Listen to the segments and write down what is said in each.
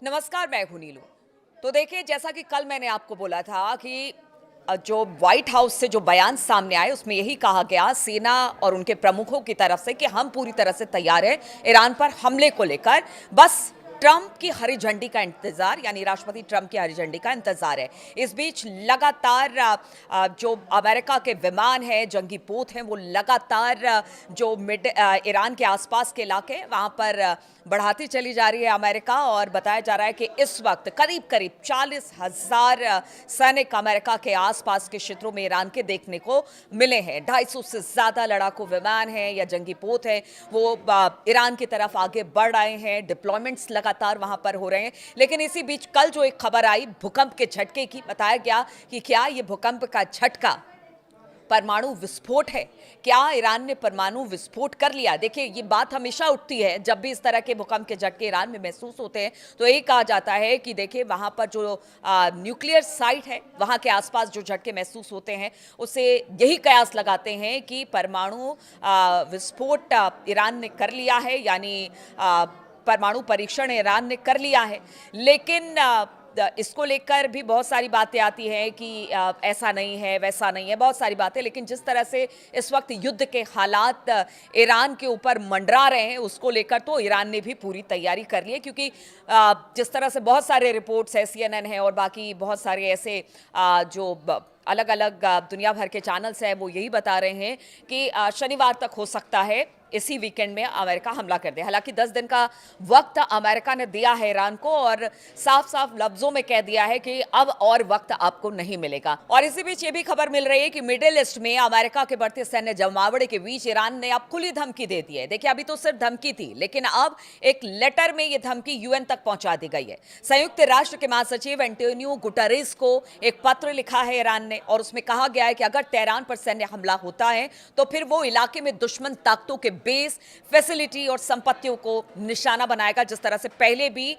नमस्कार, मैं हूं नीलू। तो देखिए, जैसा कि कल मैंने आपको बोला था कि जो व्हाइट हाउस से जो बयान सामने आए उसमें यही कहा गया सेना और उनके प्रमुखों की तरफ से कि हम पूरी तरह से तैयार हैं ईरान पर हमले को लेकर। बस ट्रंप की हरी झंडी का इंतजार, यानी राष्ट्रपति ट्रंप की हरी झंडी का इंतजार है। इस बीच लगातार जो अमेरिका के विमान हैं, जंगी पोत हैं, वो लगातार जो ईरान के आसपास के इलाके वहां पर बढ़ाती चली जा रही है अमेरिका। और बताया जा रहा है कि इस वक्त करीब करीब 40,000 सैनिक अमेरिका के आसपास के क्षेत्रों में ईरान के देखने को मिले हैं। 250 से ज्यादा लड़ाकू विमान हैं या जंगी पोत हैं, वो ईरान की तरफ आगे बढ़ रहे हैं। डिप्लॉयमेंट्स लगातार वहां पर हो रहे हैं। लेकिन इसी बीच कल जो एक खबर आई भूकंप के झटके की, बताया गया कि क्या ये भूकंप का झटका परमाणु विस्फोट है। क्या ईरान ने परमाणु विस्फोट कर लिया? देखिए, ये बात हमेशा उठती है जब भी इस तरह के भूकंप के झटके ईरान में महसूस होते हैं, तो ये कहा जाता है कि देखिए वहां पर जो न्यूक्लियर साइट है, वहां के आसपास जो झटके महसूस होते हैं, उससे यही कयास लगाते हैं कि परमाणु विस्फोट ईरान ने कर लिया है, यानी परमाणु परीक्षण ईरान ने कर लिया है। लेकिन इसको लेकर भी बहुत सारी बातें आती हैं कि ऐसा नहीं है, वैसा नहीं है, बहुत सारी बातें। लेकिन जिस तरह से इस वक्त युद्ध के हालात ईरान के ऊपर मंडरा रहे हैं, उसको लेकर तो ईरान ने भी पूरी तैयारी कर ली है। क्योंकि जिस तरह से बहुत सारे रिपोर्ट्स है, CNN है और बाकी बहुत सारे ऐसे जो अलग अलग दुनिया भर के चैनल्स हैं, वो यही बता रहे हैं कि शनिवार तक हो सकता है इसी वीकेंड में अमेरिका हमला कर दे। हालांकि 10 दिन का वक्त अमेरिका ने दिया है ईरान को और साफ साफ लफ्जों में कह दिया है कि अब और वक्त आपको नहीं मिलेगा। और इसी बीच ये भी खबर मिल रही है कि मिडिल ईस्ट में अमेरिका के बढ़ते सैन्य जमावड़े के बीच ईरान ने अब खुली धमकी दे दी है। देखिए, अभी तो सिर्फ धमकी थी, लेकिन अब एक लेटर में ये धमकी यूएन तक पहुंचा दी गई है। संयुक्त राष्ट्र के महासचिव एंटोनियो गुटेरेस को एक पत्र लिखा है ईरान ने और उसमें कहा गया है कि अगर तेहरान पर सैन्य हमला होता है तो फिर वो इलाके में दुश्मन ताकतों के बेस, फैसिलिटी और संपत्तियों को निशाना बनाएगा। जिस तरह से पहले भी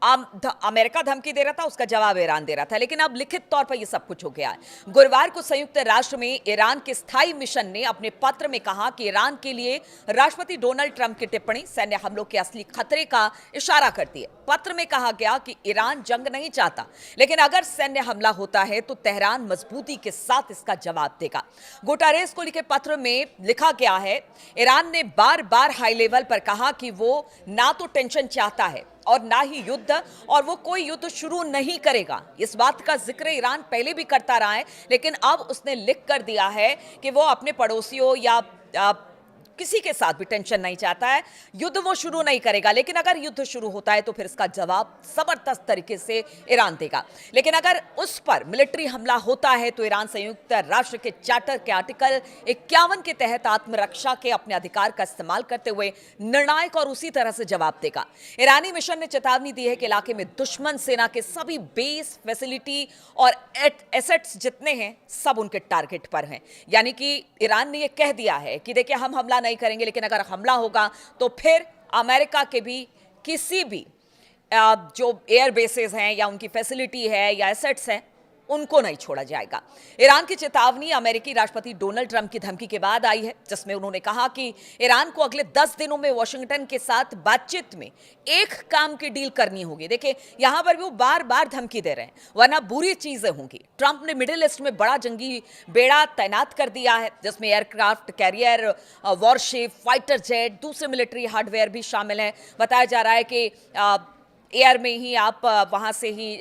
अमेरिका धमकी दे रहा था, उसका जवाब ईरान दे रहा था, लेकिन अब लिखित तौर पर यह सब कुछ हो गया है। गुरुवार को संयुक्त राष्ट्र में ईरान के स्थायी मिशन ने अपने पत्र में कहा कि ईरान के लिए राष्ट्रपति डोनाल्ड ट्रंप की टिप्पणी सैन्य हमलों के असली खतरे का इशारा करती है। पत्र में कहा गया कि ईरान जंग नहीं चाहता, लेकिन अगर सैन्य हमला होता है तो तेहरान मजबूती के साथ इसका जवाब देगा। गुटेरेस को लिखे पत्र में लिखा गया है, ईरान ने बार बार हाई लेवल पर कहा कि वो ना तो टेंशन चाहता है और ना ही युद्ध, और वो कोई युद्ध शुरू नहीं करेगा। इस बात का जिक्र ईरान पहले भी करता रहा है, लेकिन अब उसने लिख कर दिया है कि वो अपने पड़ोसियों या किसी के साथ भी टेंशन नहीं चाहता है, युद्ध वो शुरू नहीं करेगा। लेकिन अगर युद्ध शुरू होता है तो फिर इसका जवाब जबरदस्त तरीके से ईरान देगा। लेकिन अगर उस पर मिलिट्री हमला होता है तो ईरान संयुक्त राष्ट्र के चार्टर के आर्टिकल 51 के तहत आत्मरक्षा के अपने अधिकार का इस्तेमाल करते हुए निर्णायक और उसी तरह से जवाब देगा। ईरानी मिशन ने चेतावनी दी है कि इलाके में दुश्मन सेना के सभी बेस, फैसिलिटी और एसेट्स जितने हैं सब उनके टारगेट पर हैं। यानी कि ईरान ने यह कह दिया है कि देखिए, हम हमला नहीं करेंगे, लेकिन अगर हमला होगा तो फिर अमेरिका के भी किसी भी जो एयर बेसेस हैं या उनकी फैसिलिटी है या एसेट्स हैं, उनको नहीं छोड़ा जाएगा। ईरान की चेतावनी अमेरिकी राष्ट्रपति डोनाल्ड ट्रंप की धमकी के बाद आई है, जिसमें उन्होंने कहा कि ईरान को अगले 10 दिनों में वॉशिंगटन के साथ बातचीत में एक काम की डील करनी होगी। देखिए, यहां पर भी वो बार बार धमकी दे रहे हैं, वरना बुरी चीजें होंगी। ट्रंप ने मिडिल ईस्ट में बड़ा जंगी बेड़ा तैनात कर दिया है, जिसमें aircraft carrier, worship, fighter jet, दूसरे मिलिट्री हार्डवेयर भी शामिल है। बताया जा रहा है कि एयर में ही आप वहां से ही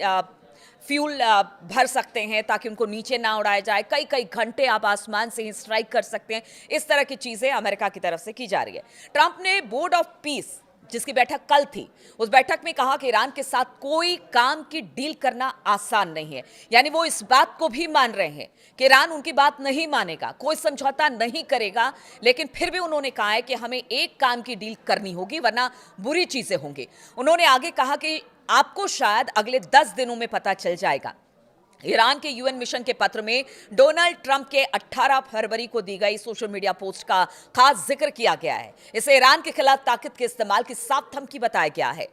फ्यूल भर सकते हैं ताकि उनको नीचे ना उड़ाया जाए। कई कई घंटे आप आसमान से ही स्ट्राइक कर सकते हैं। इस तरह की चीजें अमेरिका की तरफ से की जा रही है। ट्रंप ने बोर्ड ऑफ पीस, जिसकी बैठक कल थी, उस बैठक में कहा कि ईरान के साथ कोई काम की डील करना आसान नहीं है। यानी वो इस बात को भी मान रहे हैं कि ईरान उनकी बात नहीं मानेगा, कोई समझौता नहीं करेगा, लेकिन फिर भी उन्होंने कहा है कि हमें एक काम की डील करनी होगी, वरना बुरी चीजें होंगी। उन्होंने आगे कहा कि आपको शायद अगले 10 दिनों में पता चल जाएगा। ईरान के यूएन मिशन के पत्र में डोनाल्ड ट्रंप के 18 फरवरी को दी गई सोशल मीडिया पोस्ट का खास जिक्र किया गया है। इसे ईरान के खिलाफ ताकत के इस्तेमाल की साफ धमकी बताया गया है।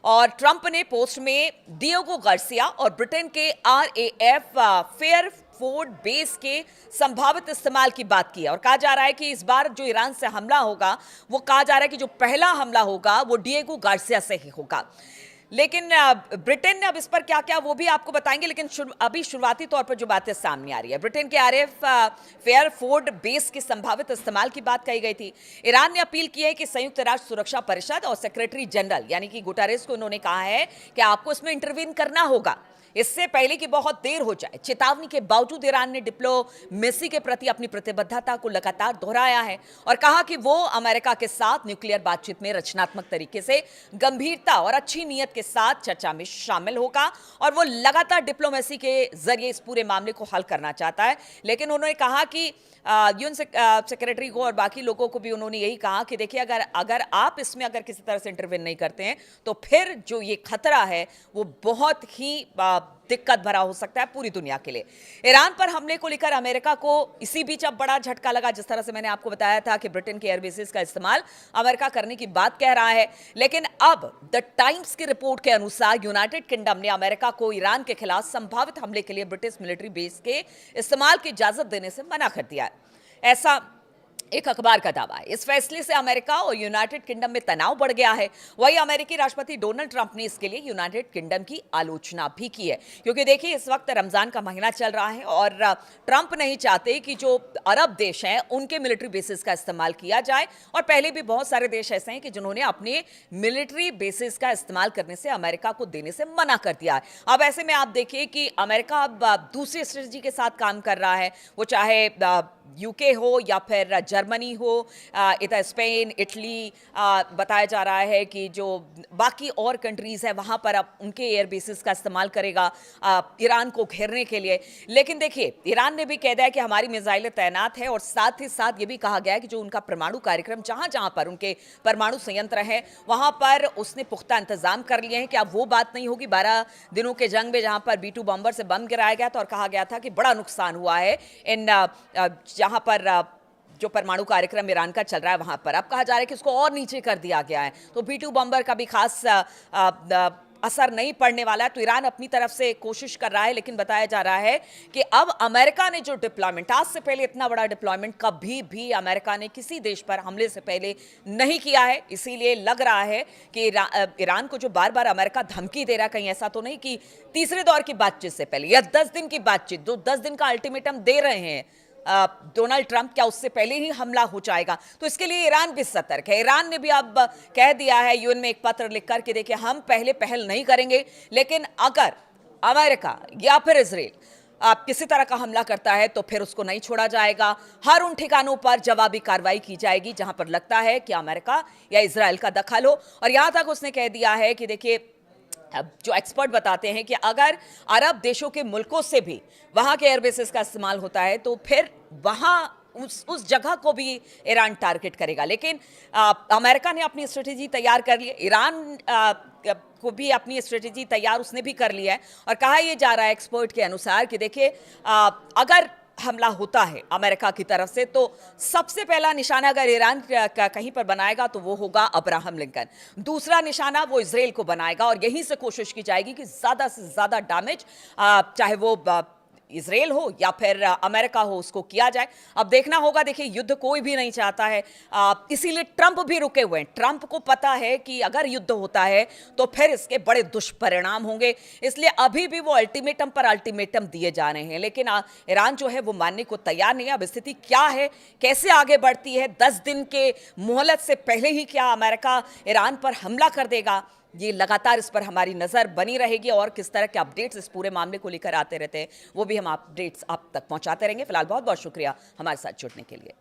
और ट्रंप ने पोस्ट में डिएगो गार्सिया और ब्रिटेन के RAF फेयर फोर्ड बेस के संभावित इस्तेमाल की बात की है। और कहा जा रहा है कि इस बार जो ईरान से हमला होगा, वो कहा जा रहा है कि जो पहला हमला होगा वो डिएगो गार्सिया से ही होगा। लेकिन ब्रिटेन ने अब इस पर क्या क्या वो भी आपको बताएंगे, लेकिन अभी शुरुआती तौर पर जो बातें सामने आ रही है, ब्रिटेन के आरएफ फेयरफोर्ड बेस के संभावित इस्तेमाल की बात कही गई थी। ईरान ने अपील की है कि संयुक्त राष्ट्र सुरक्षा परिषद और सेक्रेटरी जनरल यानी कि गुटेरेस को उन्होंने कहा है कि आपको इसमें इंटरवीन करना होगा इससे पहले कि बहुत देर हो जाए। चेतावनी के बावजूद ईरान ने डिप्लोमेसी के प्रति अपनी प्रतिबद्धता को लगातार दोहराया है और कहा कि वो अमेरिका के साथ न्यूक्लियर बातचीत में रचनात्मक तरीके से गंभीरता और अच्छी नीयत के साथ चर्चा में शामिल होगा और वो लगातार डिप्लोमेसी के जरिए इस पूरे मामले को हल करना चाहता है। लेकिन उन्होंने कहा कि यूएन सेक्रेटरी को और बाकी लोगों को भी उन्होंने यही कहा कि देखिए अगर आप इसमें अगर किसी तरह से इंटरवेन नहीं करते हैं तो फिर जो ये खतरा है वो बहुत ही दिक्कत भरा हो सकता है पूरी दुनिया के लिए। ईरान पर हमले को लेकर अमेरिका को इसी बीच अब बड़ा झटका लगा। जिस तरह से मैंने आपको बताया था कि ब्रिटेन के एयरबेसेस का इस्तेमाल अमेरिका करने की बात कह रहा है, लेकिन अब द टाइम्स की रिपोर्ट के अनुसार यूनाइटेड किंगडम ने अमेरिका को ईरान के खिलाफ संभावित हमले के लिए ब्रिटिश मिलिट्री बेस के इस्तेमाल की इजाजत देने से मना कर दिया है। ऐसा एक अखबार का दावा है। इस फैसले से अमेरिका और यूनाइटेड किंगडम में तनाव बढ़ गया है। वहीं अमेरिकी राष्ट्रपति डोनाल्ड ट्रंप ने इसके लिए यूनाइटेड किंगडम की आलोचना भी की है, क्योंकि देखिए इस वक्त रमजान का महीना चल रहा है और ट्रंप नहीं चाहते कि जो अरब देश हैं उनके मिलिट्री बेसिस का इस्तेमाल किया जाए। और पहले भी बहुत सारे देश ऐसे हैं कि जिन्होंने अपने मिलिट्री बेसिस का इस्तेमाल करने से अमेरिका को देने से मना कर दिया है। अब ऐसे में आप देखिए कि अमेरिका अब दूसरी स्ट्रेटजी के साथ काम कर रहा है, वो चाहे यूके हो या फिर जर्मनी हो, इधर स्पेन, इटली, बताया जा रहा है कि जो बाकी और कंट्रीज हैं वहां पर अब उनके एयर बेसिस का इस्तेमाल करेगा ईरान को घेरने के लिए। लेकिन देखिए ईरान ने भी कह दिया कि हमारी मिसाइलें तैनात है और साथ ही साथ ये भी कहा गया है कि जो उनका परमाणु कार्यक्रम जहां जहां पर उनके परमाणु संयंत्र हैं वहां पर उसने पुख्ता इंतजाम कर लिए हैं कि अब वो बात नहीं होगी 12 दिनों के जंग में जहां पर B-2 बॉम्बर से बम गिराया गया था और कहा गया था कि बड़ा नुकसान हुआ है इन जहां पर जो परमाणु कार्यक्रम ईरान का चल रहा है वहां पर। अब कहा जा रहा है कि इसको और नीचे कर दिया गया है, तो B-2 बॉम्बर का भी खास असर नहीं पड़ने वाला है। तो ईरान अपनी तरफ से कोशिश कर रहा है, लेकिन बताया जा रहा है कि अब अमेरिका ने जो डिप्लॉयमेंट, आज से पहले इतना बड़ा डिप्लॉयमेंट कभी भी अमेरिका ने किसी देश पर हमले से पहले नहीं किया है। इसीलिए लग रहा है कि ईरान को जो बार बार अमेरिका धमकी दे रहा है, कहीं ऐसा तो नहीं कि तीसरे दौर की बातचीत से पहले या 10 दिन की बातचीत, जो 10 दिन का अल्टीमेटम दे रहे हैं डोनाल्ड ट्रंप, क्या उससे पहले ही हमला हो जाएगा। तो इसके लिए ईरान भी सतर्क है। ईरान ने भी अब कह दिया है यूएन में एक पत्र लिखकर कि देखिए हम पहले पहल नहीं करेंगे, लेकिन अगर अमेरिका या फिर इजराइल आप किसी तरह का हमला करता है तो फिर उसको नहीं छोड़ा जाएगा। हर उन ठिकानों पर जवाबी कार्रवाई की जाएगी जहां पर लगता है कि अमेरिका या इजराइल का दखल हो। और यहां तक उसने कह दिया है कि देखिए जो एक्सपर्ट बताते हैं कि अगर अरब देशों के मुल्कों से भी वहां के एयरबेसेस का इस्तेमाल होता है तो फिर वहां उस जगह को भी ईरान टारगेट करेगा। लेकिन अमेरिका ने अपनी स्ट्रेटेजी तैयार कर ली है, ईरान को भी अपनी स्ट्रेटेजी तैयार उसने भी कर लिया है। और कहा यह जा रहा है एक्सपर्ट के अनुसार कि देखिए अगर हमला होता है अमेरिका की तरफ से तो सबसे पहला निशाना अगर ईरान का कहीं पर बनाएगा तो वो होगा अब्राहम लिंकन। दूसरा निशाना वो इजराइल को बनाएगा और यहीं से कोशिश की जाएगी कि ज़्यादा से ज़्यादा डैमेज चाहे वो इजराइल हो या फिर अमेरिका हो उसको किया जाए। अब देखना होगा, देखिए युद्ध कोई भी नहीं चाहता है, इसीलिए ट्रंप भी रुके हुए हैं। ट्रंप को पता है कि अगर युद्ध होता है तो फिर इसके बड़े दुष्परिणाम होंगे, इसलिए अभी भी वो अल्टीमेटम पर अल्टीमेटम दिए जा रहे हैं। लेकिन ईरान जो है वो मानने को तैयार नहीं है। अब स्थिति क्या है, कैसे आगे बढ़ती है, 10 दिन के मोहलत से पहले ही क्या अमेरिका ईरान पर हमला कर देगा, ये लगातार इस पर हमारी नजर बनी रहेगी और किस तरह के अपडेट्स इस पूरे मामले को लेकर आते रहते हैं वो भी हम अपडेट्स आप तक पहुंचाते रहेंगे। फिलहाल बहुत बहुत शुक्रिया हमारे साथ जुड़ने के लिए।